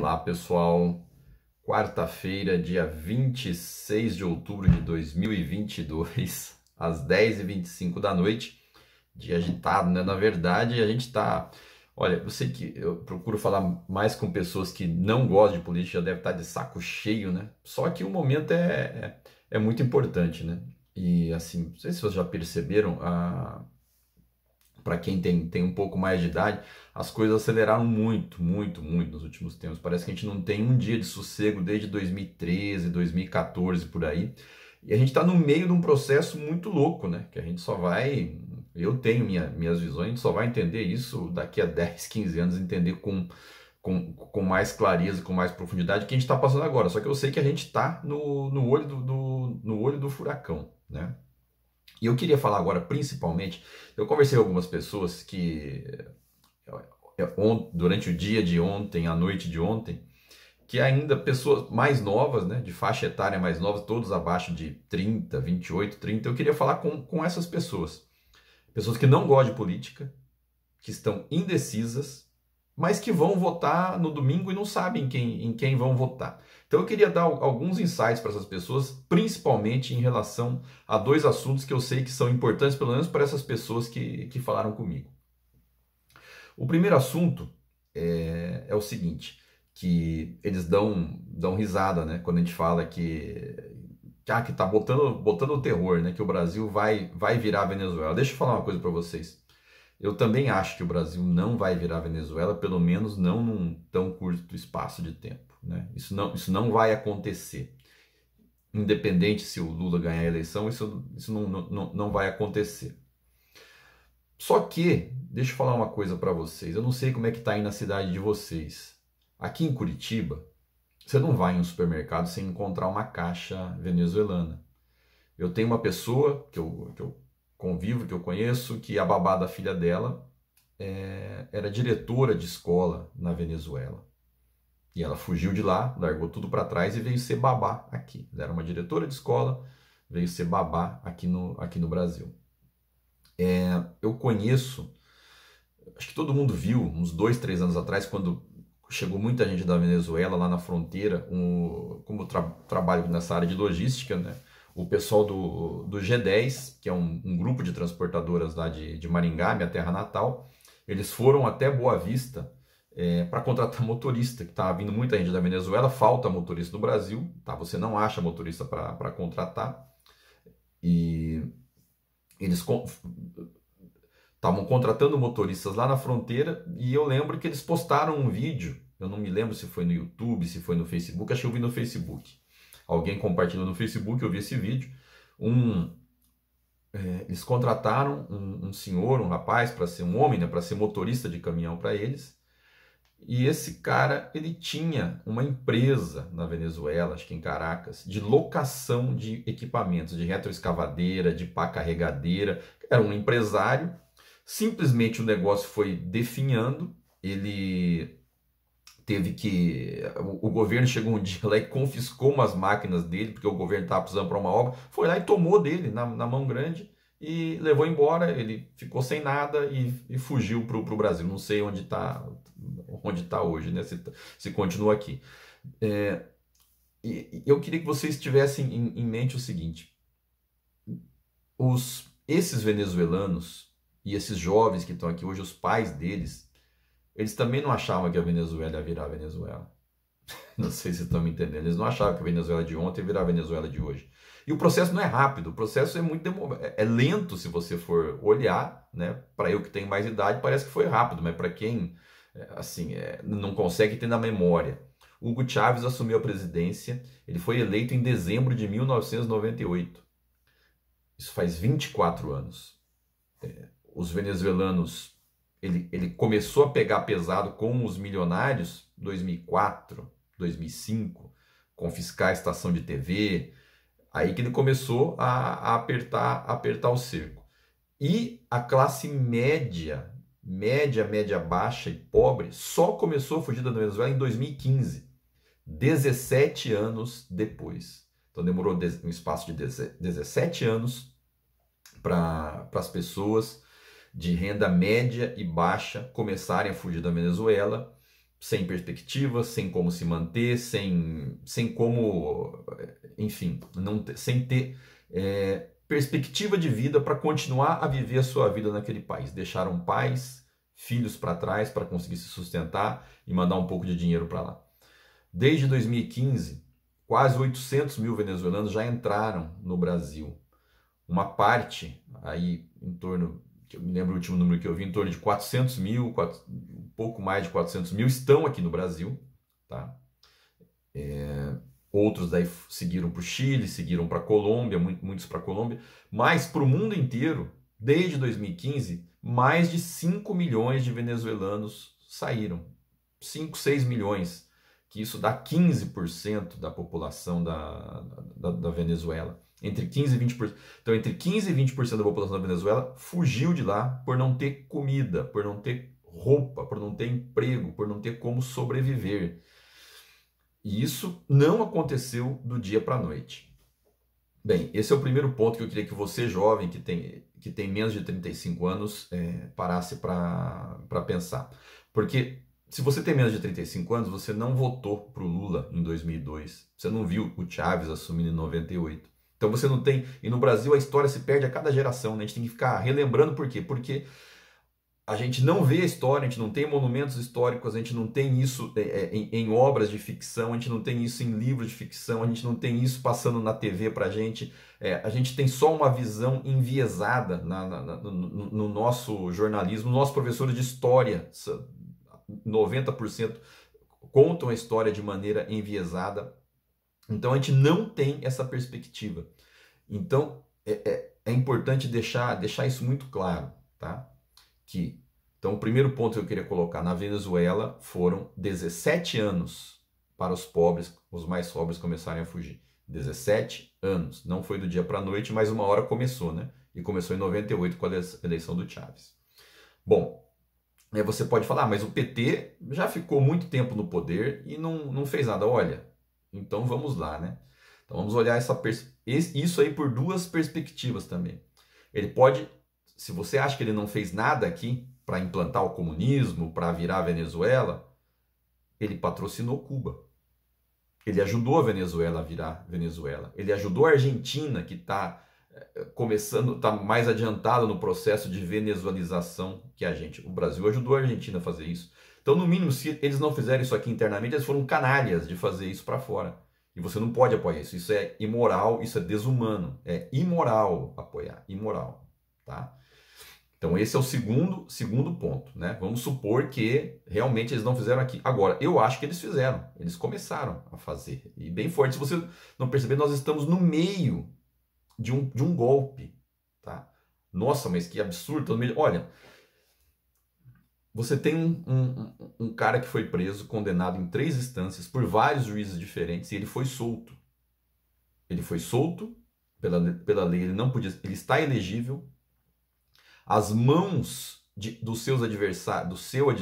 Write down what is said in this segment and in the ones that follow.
Olá, pessoal. Quarta-feira, dia 26 de outubro de 2022, às 10h25 da noite. Dia agitado, né? Na verdade, a gente tá... Olha, eu sei que eu procuro falar mais com pessoas que não gostam de política, já deve estar de saco cheio, né? Só que o momento é muito importante, né? E assim, não sei se vocês já perceberam, para quem tem um pouco mais de idade, as coisas aceleraram muito nos últimos tempos. Parece que a gente não tem um dia de sossego desde 2013, 2014, por aí. E a gente está no meio de um processo muito louco, né? Que a gente só vai... Eu tenho minhas visões, a gente só vai entender isso daqui a 10, 15 anos, entender com mais clareza, com mais profundidade o que a gente está passando agora. Só que eu sei que a gente está no olho no olho do furacão, né? E eu queria falar agora, principalmente, eu conversei com algumas pessoas que, durante o dia de ontem, a noite de ontem, que ainda pessoas mais novas, né, de faixa etária mais nova, todos abaixo de 30, 28, 30, eu queria falar com essas pessoas. Pessoas que não gostam de política, que estão indecisas, mas que vão votar no domingo e não sabem em quem vão votar. Então eu queria dar alguns insights para essas pessoas, principalmente em relação a dois assuntos que eu sei que são importantes, pelo menos para essas pessoas que falaram comigo. O primeiro assunto é o seguinte, que eles dão risada, né, quando a gente fala que tá botando o terror, né, que o Brasil vai virar Venezuela. Deixa eu falar uma coisa para vocês. Eu também acho que o Brasil não vai virar Venezuela, pelo menos não num tão curto espaço de tempo, né? Isso não vai acontecer. Independente se o Lula ganhar a eleição, isso não vai acontecer. Só que, deixa eu falar uma coisa para vocês. Eu não sei como é que está aí na cidade de vocês. Aqui em Curitiba, você não vai em um supermercado sem encontrar uma caixa venezuelana. Eu tenho uma pessoa que eu convivo, que eu conheço, que a babá da filha dela era diretora de escola na Venezuela. E ela fugiu de lá, largou tudo para trás e veio ser babá aqui. Ela era uma diretora de escola, veio ser babá aqui no Brasil. Eu conheço, acho que todo mundo viu, uns 2, 3 anos atrás, quando chegou muita gente da Venezuela lá na fronteira, como eu trabalho nessa área de logística, né? O pessoal do G10, que é um grupo de transportadoras lá de Maringá, minha terra natal, eles foram até Boa Vista para contratar motorista, que estava vindo muita gente da Venezuela, falta motorista no Brasil, tá? Você não acha motorista para contratar, e eles estavam contratando motoristas lá na fronteira, e eu lembro que eles postaram um vídeo, eu não me lembro se foi no YouTube, se foi no Facebook, acho que eu vi no Facebook. Alguém compartilhou no Facebook, eu vi esse vídeo. Eles contrataram um senhor, um rapaz, para ser um homem, né, para ser motorista de caminhão para eles. E esse cara, ele tinha uma empresa na Venezuela, acho que em Caracas, de locação de equipamentos, de retroescavadeira, de pá carregadeira. Era um empresário. Simplesmente o negócio foi definhando. Ele teve que... O governo chegou um dia lá e confiscou umas máquinas dele, porque o governo estava precisando para uma obra, foi lá e tomou dele na mão grande e levou embora. Ele ficou sem nada e fugiu para o Brasil. Não sei onde tá hoje, né? Se continua aqui. E eu queria que vocês tivessem em mente o seguinte: esses venezuelanos e esses jovens que estão aqui hoje, os pais deles, eles também não achavam que a Venezuela ia virar a Venezuela. Não sei se estão me entendendo. Eles não achavam que a Venezuela de ontem ia virar a Venezuela de hoje. E o processo não é rápido, o processo é lento se você for olhar, né? Para eu que tenho mais idade, parece que foi rápido, mas para quem não consegue ter na memória. Hugo Chávez assumiu a presidência, ele foi eleito em dezembro de 1998. Isso faz 24 anos. Os venezuelanos... Ele começou a pegar pesado com os milionários em 2004, 2005, confiscar a estação de TV. Aí que ele começou a apertar o cerco. E a classe média baixa e pobre só começou a fugir da Venezuela em 2015, 17 anos depois. Então demorou um espaço de 17 anos para as pessoas de renda média e baixa começarem a fugir da Venezuela. sem perspectiva, sem como se manter, sem como, enfim, sem ter perspectiva de vida para continuar a viver a sua vida naquele país. Deixaram pais, filhos para trás para conseguir se sustentar e mandar um pouco de dinheiro para lá. Desde 2015, quase 800 mil venezuelanos já entraram no Brasil. Uma parte, aí em torno, eu me lembro o último número que eu vi, em torno de 400 mil, um pouco mais de 400 mil estão aqui no Brasil, tá? Outros daí seguiram para o Chile, seguiram para a Colômbia, muitos para a Colômbia, mas para o mundo inteiro, desde 2015, mais de 5 milhões de venezuelanos saíram. 5, 6 milhões, que isso dá 15% da população da Venezuela. Entre 15% e 20%. Então, entre 15% e 20% da população da Venezuela fugiu de lá por não ter comida, por não ter roupa, por não ter emprego, por não ter como sobreviver. E isso não aconteceu do dia para a noite. Bem, esse é o primeiro ponto que eu queria que você, jovem, que tem menos de 35 anos, parasse para pensar. Porque se você tem menos de 35 anos, você não votou para o Lula em 2002. Você não viu o Chávez assumindo em 98. Então você não tem... E no Brasil a história se perde a cada geração, né? A gente tem que ficar relembrando por quê? Porque a gente não vê a história, a gente não tem monumentos históricos, a gente não tem isso em obras de ficção, a gente não tem isso em livros de ficção, a gente não tem isso passando na TV pra gente. A gente tem só uma visão enviesada no nosso jornalismo. Nossos professores de história, 90% contam a história de maneira enviesada. Então a gente não tem essa perspectiva. Então é importante deixar isso muito claro, tá? Então o primeiro ponto que eu queria colocar, na Venezuela foram 17 anos para os pobres, os mais pobres começarem a fugir. 17 anos. Não foi do dia para a noite, mas uma hora começou, né? E começou em 98 com a eleição do Chávez. Bom, você pode falar, mas o PT já ficou muito tempo no poder e não fez nada. Olha, então vamos lá, né? Então vamos olhar isso aí por duas perspectivas também. Ele pode, se você acha que ele não fez nada aqui para implantar o comunismo, para virar a Venezuela, ele patrocinou Cuba. Ele ajudou a Venezuela a virar Venezuela. Ele ajudou a Argentina, que está começando, está mais adiantado no processo de venezuelização que a gente. O Brasil ajudou a Argentina a fazer isso. Então, no mínimo, se eles não fizerem isso aqui internamente, eles foram canalhas de fazer isso para fora. E você não pode apoiar isso. Isso é imoral, isso é desumano. É imoral apoiar. Imoral. Tá? Então, esse é o segundo ponto. Né? Vamos supor que realmente eles não fizeram aqui. Agora, eu acho que eles fizeram. Eles começaram a fazer. E bem forte. Se você não perceber, nós estamos no meio de um golpe. Tá? Nossa, mas que absurdo. Olha... Você tem um cara que foi preso, condenado em 3 instâncias por vários juízes diferentes e ele foi solto. Ele foi solto pela lei, ele não podia, ele está elegível. As mãos dos seus adversários,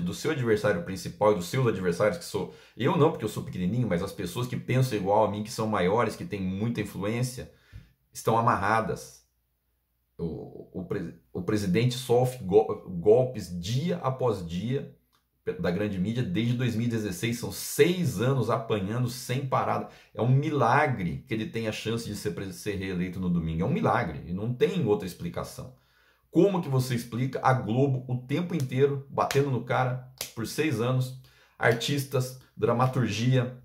do seu adversário principal e dos seus adversários, que sou eu não, porque eu sou pequenininho, mas as pessoas que pensam igual a mim, que são maiores, que têm muita influência, estão amarradas. O presidente sofre golpes dia após dia da grande mídia desde 2016. São 6 anos apanhando sem parada. É um milagre que ele tenha a chance de ser reeleito no domingo. É um milagre e não tem outra explicação. Como que você explica a Globo o tempo inteiro batendo no cara por 6 anos? Artistas, dramaturgia,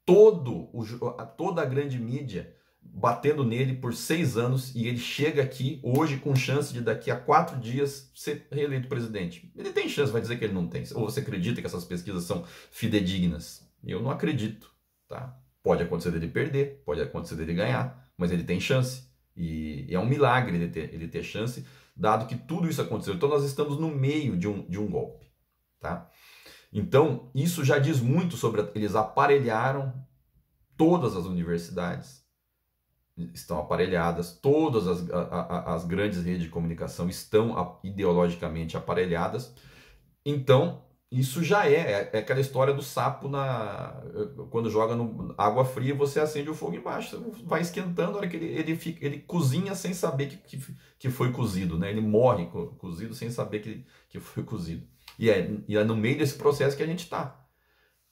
toda a grande mídia batendo nele por 6 anos e ele chega aqui hoje com chance de daqui a 4 dias ser reeleito presidente. Ele tem chance, vai dizer que ele não tem. Ou você acredita que essas pesquisas são fidedignas? Eu não acredito, tá? Pode acontecer dele perder, pode acontecer dele ganhar, mas ele tem chance. E é um milagre ele ter chance, dado que tudo isso aconteceu. Então nós estamos no meio de um golpe, tá? Então isso já diz muito sobre... Eles aparelharam todas as universidades, estão aparelhadas, todas as grandes redes de comunicação estão ideologicamente aparelhadas. Então, isso já é aquela história do sapo quando joga água fria, você acende o fogo embaixo, vai esquentando, a hora que ele cozinha sem saber que foi cozido, né? Ele morre cozido sem saber que foi cozido. E é no meio desse processo que a gente está.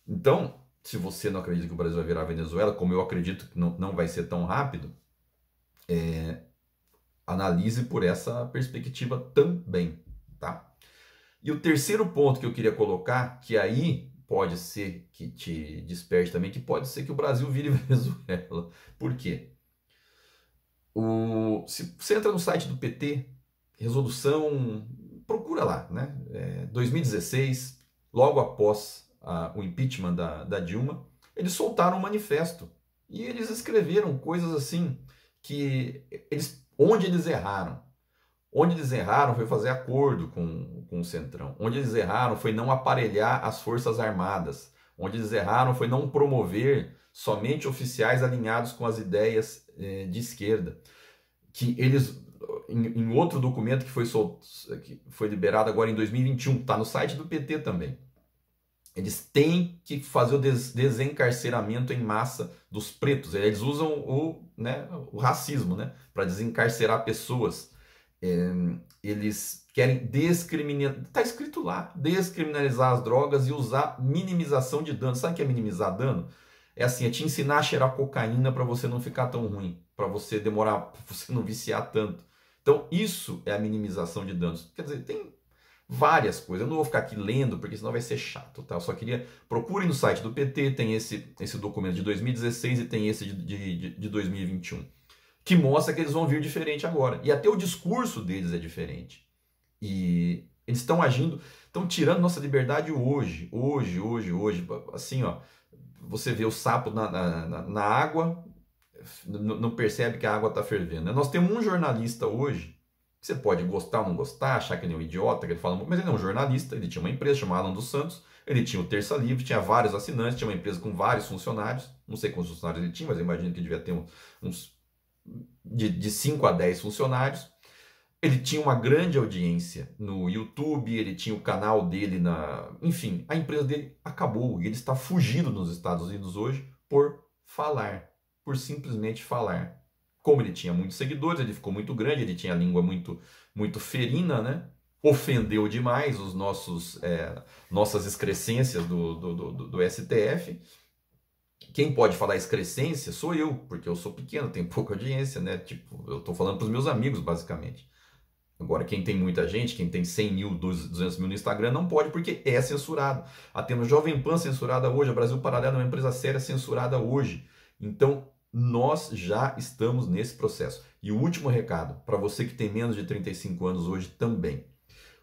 Então, se você não acredita que o Brasil vai virar a Venezuela, como eu acredito que não vai ser tão rápido, analise por essa perspectiva também, tá? E o terceiro ponto que eu queria colocar, que aí pode ser que te desperte também, que pode ser que o Brasil vire Venezuela. Por quê? Se você entra no site do PT, resolução, procura lá, né? 2016, logo após o impeachment da Dilma, eles soltaram um manifesto e eles escreveram coisas assim onde eles erraram. Onde eles erraram foi fazer acordo com o Centrão. Onde eles erraram foi não aparelhar as Forças Armadas. Onde eles erraram foi não promover somente oficiais alinhados com as ideias de esquerda. Que eles, em outro documento que foi liberado agora em 2021, está no site do PT também, eles têm que fazer o desencarceramento em massa dos pretos. Eles usam o racismo, né, para desencarcerar pessoas. Eles querem descriminalizar, está escrito lá, descriminalizar as drogas e usar minimização de dano. Sabe o que é minimizar dano? É assim, é te ensinar a cheirar cocaína para você não ficar tão ruim, para você demorar, para você não viciar tanto. Então, isso é a minimização de danos. Quer dizer, tem várias coisas. Eu não vou ficar aqui lendo, porque senão vai ser chato, tá? Eu só queria... Procure no site do PT, tem esse documento de 2016 e tem esse de 2021. Que mostra que eles vão vir diferente agora. E até o discurso deles é diferente. E eles estão agindo, estão tirando nossa liberdade hoje. Assim, ó, você vê o sapo na água, não percebe que a água está fervendo. Né? Nós temos um jornalista hoje, que você pode gostar ou não gostar, achar que ele é um idiota, que ele fala, mas ele é um jornalista, ele tinha uma empresa chamada Alan dos Santos, ele tinha o Terça Livre, tinha vários assinantes, tinha uma empresa com vários funcionários, não sei quantos funcionários ele tinha, mas eu imagino que devia ter uns de 5 a 10 funcionários. Ele tinha uma grande audiência no YouTube, ele tinha o canal dele Enfim, a empresa dele acabou e ele está fugindo nos Estados Unidos hoje por falar, por simplesmente falar. Como ele tinha muitos seguidores, ele ficou muito grande, ele tinha a língua muito ferina, né? Ofendeu demais os nossas excrescências do STF. Quem pode falar excrescência sou eu, porque eu sou pequeno, tenho pouca audiência, né? Tipo, eu estou falando para os meus amigos, basicamente. Agora, quem tem muita gente, quem tem 100 mil, 200 mil no Instagram, não pode, porque é censurado. Temos Jovem Pan censurada hoje, a Brasil Paralelo é uma empresa séria censurada hoje. Então, nós já estamos nesse processo. E o último recado, para você que tem menos de 35 anos hoje também.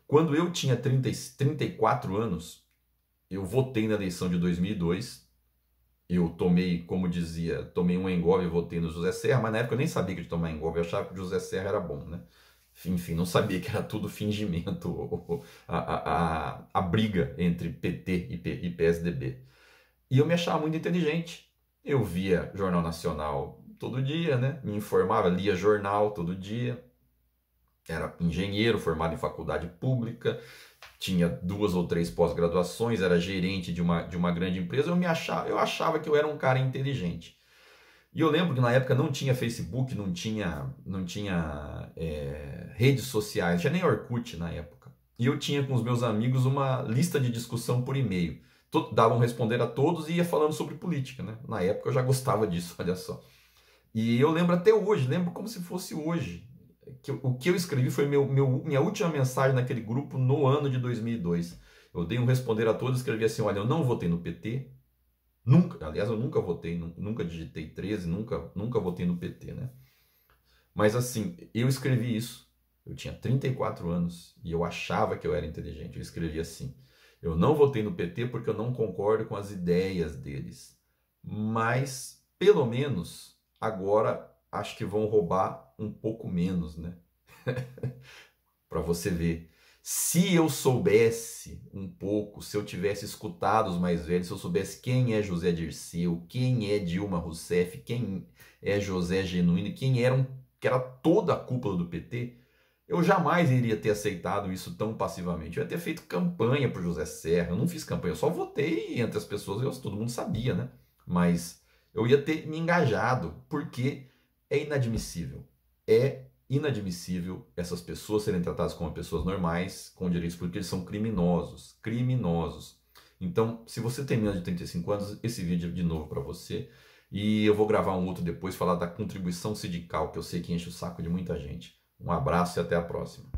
Quando eu tinha 34 anos, eu votei na eleição de 2002. Eu tomei, como dizia, tomei um engolve e votei no José Serra, mas na época eu nem sabia que de tomar engolve, eu achava que o José Serra era bom, né? Enfim, não sabia que era tudo fingimento, a briga entre PT e PSDB. E eu me achava muito inteligente. Eu via Jornal Nacional todo dia, né? Me informava, lia jornal todo dia. Era engenheiro, formado em faculdade pública, tinha 2 ou 3 pós-graduações, era gerente de uma grande empresa. Eu achava que eu era um cara inteligente. E eu lembro que na época não tinha Facebook, não tinha redes sociais, não tinha nem Orkut na época. E eu tinha com os meus amigos uma lista de discussão por e-mail. Davam responder a todos e ia falando sobre política, né? Na época eu já gostava disso, olha só. E eu lembro até hoje, lembro como se fosse hoje. O que eu escrevi foi minha última mensagem naquele grupo no ano de 2002. Eu dei um responder a todos e escrevi assim, olha, eu não votei no PT, nunca, aliás, eu nunca votei, nunca digitei 13, nunca votei no PT, né? Mas assim, eu escrevi isso, eu tinha 34 anos e eu achava que eu era inteligente. Eu escrevi assim, eu não votei no PT porque eu não concordo com as ideias deles, mas pelo menos agora acho que vão roubar um pouco menos, né? Para você ver. Se eu soubesse um pouco, se eu tivesse escutado os mais velhos, se eu soubesse quem é José Dirceu, quem é Dilma Rousseff, quem é José Genuíno, que era toda a cúpula do PT, eu jamais iria ter aceitado isso tão passivamente. Eu ia ter feito campanha por José Serra. Eu não fiz campanha, eu só votei entre as pessoas, todo mundo sabia, né? Mas eu ia ter me engajado, porque é inadmissível. É inadmissível essas pessoas serem tratadas como pessoas normais, com direitos, porque eles são criminosos, criminosos. Então, se você tem menos de 35 anos, esse vídeo é de novo para você. E eu vou gravar um outro depois, falar da contribuição sindical, que eu sei que enche o saco de muita gente. Um abraço e até a próxima.